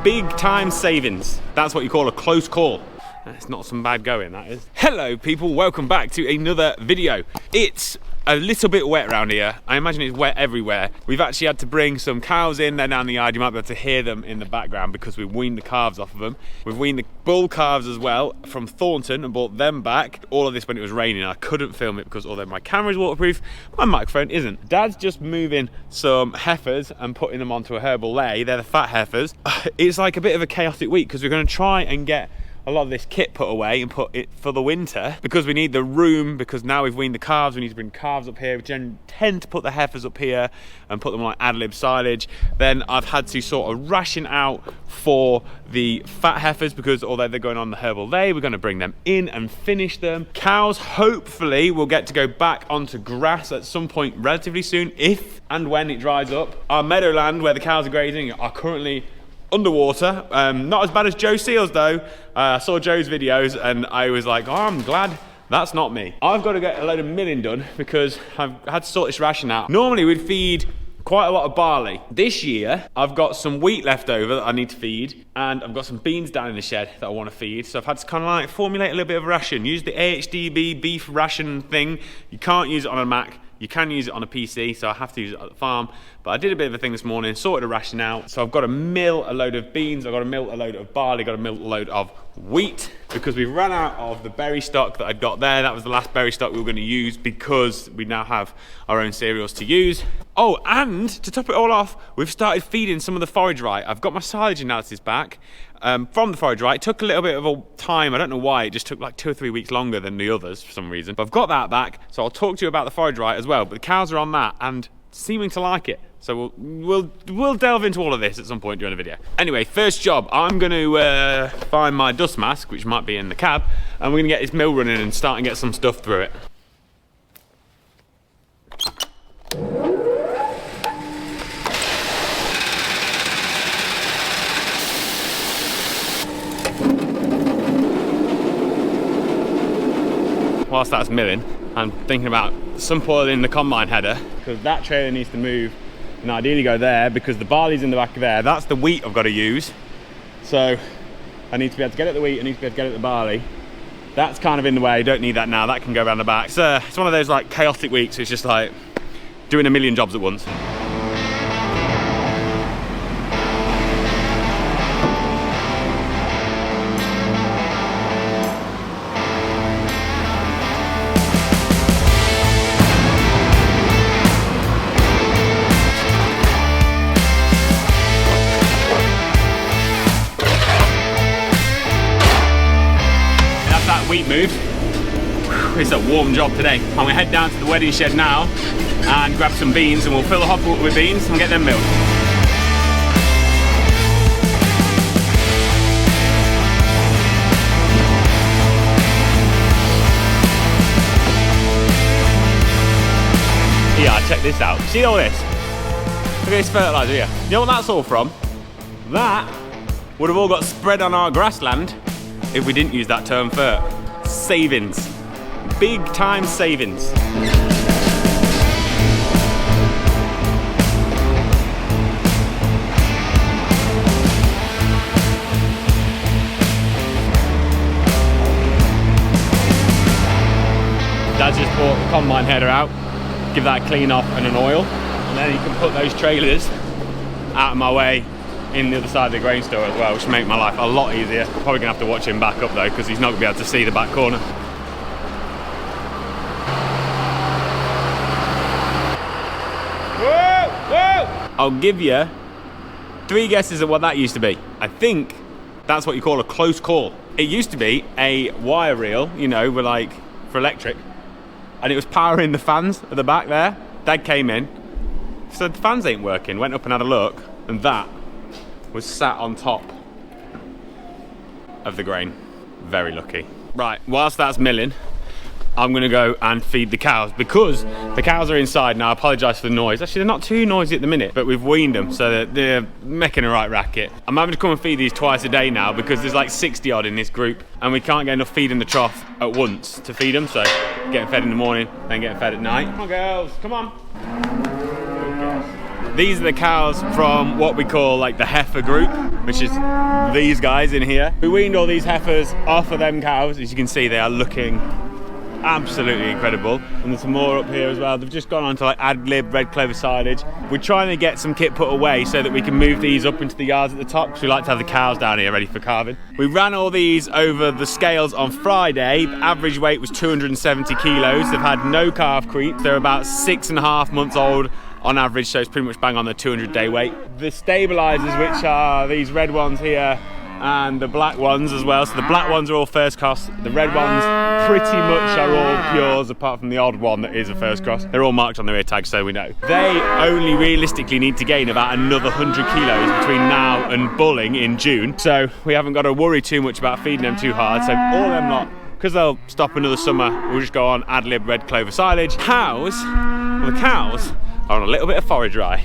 Big time savings. That's what you call a close call. It's not some bad going, that is. Hello people, welcome back to another video. It's a little bit wet around here. I imagine it's wet everywhere. We've actually had to bring some cows in there down the yard. You might be able to hear them in the background because we've weaned the calves off of them. We've weaned the bull calves as well from Thornton and brought them back. All of this when it was raining. I couldn't film it because although my camera is waterproof, my microphone isn't. Dad's just moving some heifers and putting them onto a herbal lay. They're the fat heifers. It's like a bit of a chaotic week because we're going to try and get a lot of this kit put away and put it for the winter because we need the room, because now we've weaned the calves, we need to bring calves up here. We tend to put the heifers up here and put them like ad lib silage. Then I've had to sort of ration out for the fat heifers because although they're going on the herbal lay, we're going to bring them in and finish them. Cows hopefully will get to go back onto grass at some point relatively soon if and when it dries up. Our meadowland where the cows are grazing are currently underwater. Not as bad as Joe Seals though. I saw Joe's videos and I was like, oh, I'm glad that's not me. I've got to get a load of milling done because I've had to sort this ration out. Normally we'd feed quite a lot of barley. This year I've got some wheat left over that I need to feed and I've got some beans down in the shed that I want to feed, so I've had to kind of like formulate a little bit of a ration. Use the AHDB beef ration thing. You can't use it on a Mac. You can use it on a PC, so I have to use it at the farm. But I did a bit of a thing this morning, sorted a ration out. So I've got to mill a load of beans, I've got to mill a load of barley, I've got to mill a load of wheat because we've run out of the berry stock that I'd got there. That was the last berry stock we were going to use because we now have our own cereals to use. Oh, and to top it all off, we've started feeding some of the Forage Rye. I've got my silage analysis back from the Forage Rye. It took a little bit of a time, I don't know why, it just took like 2 or 3 weeks longer than the others for some reason. But I've got that back, so I'll talk to you about the Forage Rye as well. But the cows are on that and seeming to like it. So we'll delve into all of this at some point during the video. Anyway, first job, I'm going to find my dust mask, which might be in the cab, and we're going to get this mill running and start and get some stuff through it. Whilst that's milling, I'm thinking about some oil in the combine header because that trailer needs to move and ideally go there because the barley's in the back of there. That's the wheat I've got to use. So I need to be able to get at the wheat, I need to be able to get at the barley. That's kind of in the way, don't need that now, that can go around the back. It's one of those like chaotic weeks, it's just like doing a million jobs at once. Wheat moved. It's a warm job today. I'm gonna head down to the wedding shed now and grab some beans and we'll fill the hot water with beans and get them milled. Yeah, check this out. See all this? Look at this fertiliser here. You know what that's all from? That would have all got spread on our grassland if we didn't use that term fert. Savings. Big time savings. Dad's just brought the combine header out, give that a clean off and an oil, and then you can put those trailers out of my way in the other side of the grain store as well, which will make my life a lot easier. Probably gonna have to watch him back up though, because he's not gonna be able to see the back corner. Whoa, whoa! I'll give you 3 guesses at what that used to be. I think that's what you call a close call. It used to be a wire reel, you know, with like for electric, and it was powering the fans at the back there. Dad came in, said the fans ain't working, went up and had a look, and that was sat on top of the grain. Very lucky. Right, whilst that's milling, I'm gonna go and feed the cows because the cows are inside now. I apologise for the noise. Actually, they're not too noisy at the minute, but we've weaned them, so they're making a right racket. I'm having to come and feed these twice a day now because there's like 60 odd in this group and we can't get enough feed in the trough at once to feed them, so getting fed in the morning, then getting fed at night. Come on girls, come on. These are the cows from what we call like the heifer group. which is these guys in here. We weaned all these heifers off of them cows. As you can see, they are looking absolutely incredible. And there's some more up here as well. They've just gone on to like ad lib red clover silage. We're trying to get some kit put away so that we can move these up into the yards at the top, because we like to have the cows down here ready for calving. We ran all these over the scales on Friday. The average weight was 270 kilos. They've had no calf creep. They're about 6.5 months old on average, so it's pretty much bang on the 200-day weight. The stabilizers, which are these red ones here and the black ones as well. So the black ones are all first cross. The red ones pretty much are all pures, apart from the odd one that is a first cross. They're all marked on their ear tags, so we know. They only realistically need to gain about another 100 kilos between now and bulling in June. So we haven't got to worry too much about feeding them too hard. So all them lot, because they'll stop another summer, we'll just go on ad lib red clover silage. Cows, well, the cows are on a little bit of forage rye.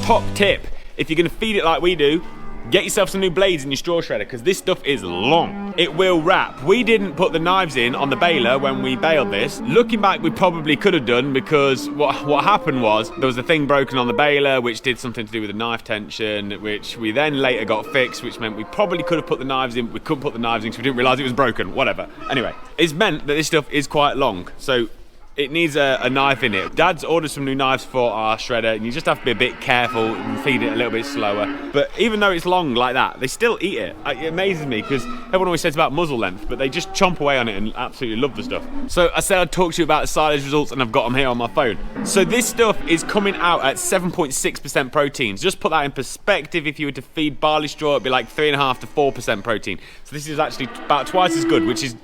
Top tip, if you're going to feed it like we do, get yourself some new blades in your straw shredder, because this stuff is long. It will wrap. We didn't put the knives in on the baler when we baled this. Looking back, we probably could have done, because what happened was there was a thing broken on the baler which did something to do with the knife tension, which we then later got fixed, which meant we probably could have put the knives in. We couldn't put the knives in because we didn't realise it was broken. Whatever. Anyway, it's meant that this stuff is quite long, so it needs a knife in it. Dad's ordered some new knives for our shredder, and you just have to be a bit careful and feed it a little bit slower. But even though it's long like that, they still eat it. It amazes me, because everyone always says about muzzle length, but they just chomp away on it and absolutely love the stuff. So I said I'd talk to you about the silage results, and I've got them here on my phone. So this stuff is coming out at 7.6% protein. Just put that in perspective, if you were to feed barley straw, it'd be like 3.5 to 4% protein. So this is actually about twice as good, which is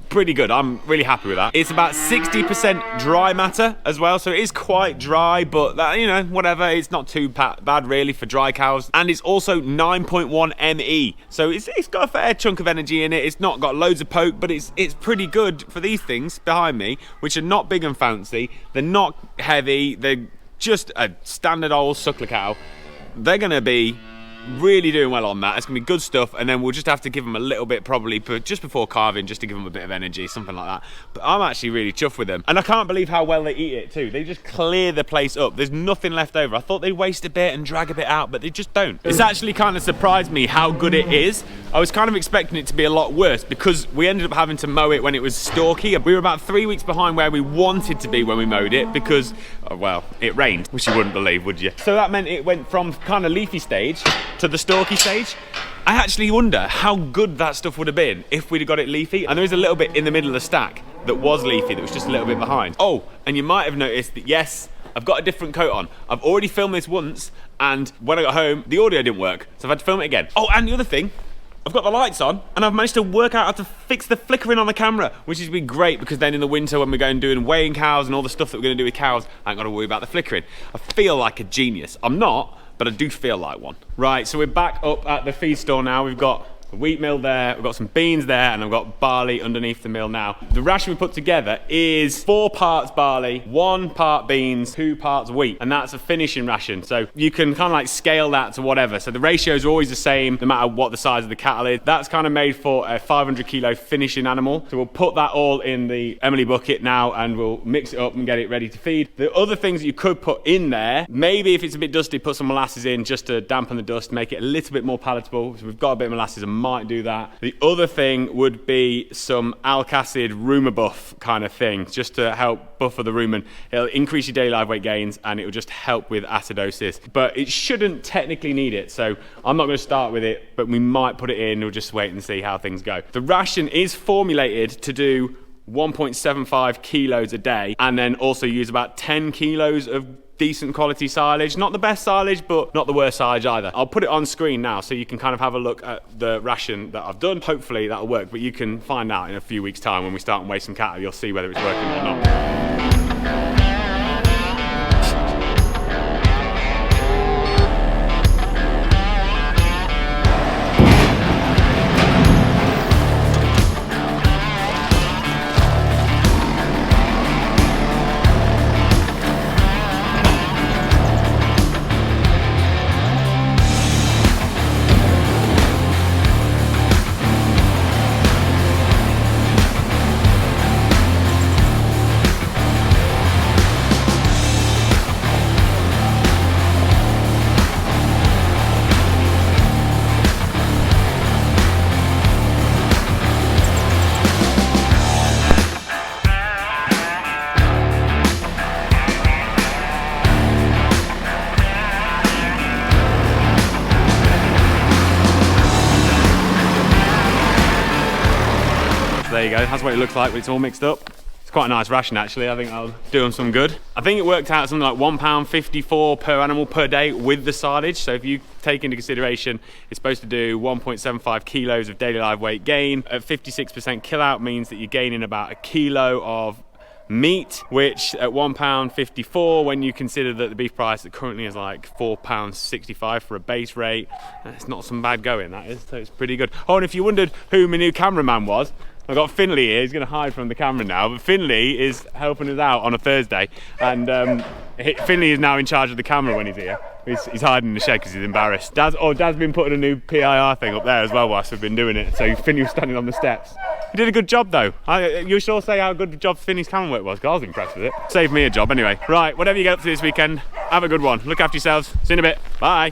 pretty good. I'm really happy with that. It's about 60% dry matter as well, so it is quite dry, but that, you know, whatever, it's not too bad really for dry cows. And it's also 9.1 ME, so it's got a fair chunk of energy in it. It's not got loads of poke, but it's pretty good for these things behind me, which are not big and fancy. They're not heavy. They're just a standard old suckler cow. They're gonna be really doing well on that. It's gonna be good stuff, and then we'll just have to give them a little bit probably just before calving, just to give them a bit of energy, something like that. But I'm actually really chuffed with them, and I can't believe how well they eat it too. They just clear the place up. There's nothing left over. I thought they'd waste a bit and drag a bit out, but they just don't. It's actually kind of surprised me how good it is. I was kind of expecting it to be a lot worse, because we ended up having to mow it when it was stalky. We were about 3 weeks behind where we wanted to be when we mowed it, because well, it rained, which you wouldn't believe, would you? So that meant it went from kind of leafy stage to the stalky stage. I actually wonder how good that stuff would have been if we'd have got it leafy. And there is a little bit in the middle of the stack that was leafy, that was just a little bit behind. Oh, and you might have noticed that, yes, I've got a different coat on. I've already filmed this once, and when I got home, the audio didn't work, so I've had to film it again. Oh, and the other thing, I've got the lights on, and I've managed to work out how to fix the flickering on the camera, which has been great, because then in the winter when we're going doing weighing cows and all the stuff that we're going to do with cows, I ain't got to worry about the flickering. I feel like a genius. I'm not, but I do feel like one. Right, so we're back up at the feed store now. We've got a wheat mill there, we've got some beans there, and I've got barley underneath the mill now. The ration we put together is 4 parts barley, 1 part beans, 2 parts wheat, and that's a finishing ration. So you can kind of like scale that to whatever. So the ratios are always the same, no matter what the size of the cattle is. That's kind of made for a 500 kilo finishing animal. So we'll put that all in the Emily bucket now, and we'll mix it up and get it ready to feed. The other things that you could put in there, maybe if it's a bit dusty, put some molasses in just to dampen the dust, make it a little bit more palatable. So we've got a bit of molasses, and might do that. The other thing would be some alk-acid rumen buff kind of thing, just to help buffer the rumen. It'll increase your daily live weight gains, and it will just help with acidosis. But it shouldn't technically need it, so I'm not going to start with it, but we might put it in. We'll just wait and see how things go. The ration is formulated to do 1.75 kilos a day, and then also use about 10 kilos of decent quality silage. Not the best silage, but not the worst silage either. I'll put it on screen now so you can kind of have a look at the ration that I've done. Hopefully that'll work, but you can find out in a few weeks' time when we start and weigh some cattle. You'll see whether it's working or not. there you go. That's what it looks like when it's all mixed up. It's quite a nice ration actually. I think I'll do them some good. I think it worked out something like £1.54 per animal per day with the silage. So if you take into consideration, it's supposed to do 1.75 kilos of daily live weight gain. At 56% kill out means that you're gaining about a kilo of meat, which at £1.54, when you consider that the beef price currently is like £4.65 for a base rate, it's not some bad going, that is, so it's pretty good. Oh, and if you wondered who my new cameraman was, I've got Finley here. He's going to hide from the camera now, but Finley is helping us out on a Thursday, and Finley is now in charge of the camera when he's here. He's hiding in the shed because he's embarrassed. Dad's been putting a new PIR thing up there as well whilst we've been doing it, so Finley was standing on the steps. He did a good job though. You should all say how good a job Finley's camera work was, because I was impressed with it. Saved me a job anyway. Right, whatever you get up to this weekend, have a good one. Look after yourselves. See you in a bit. Bye.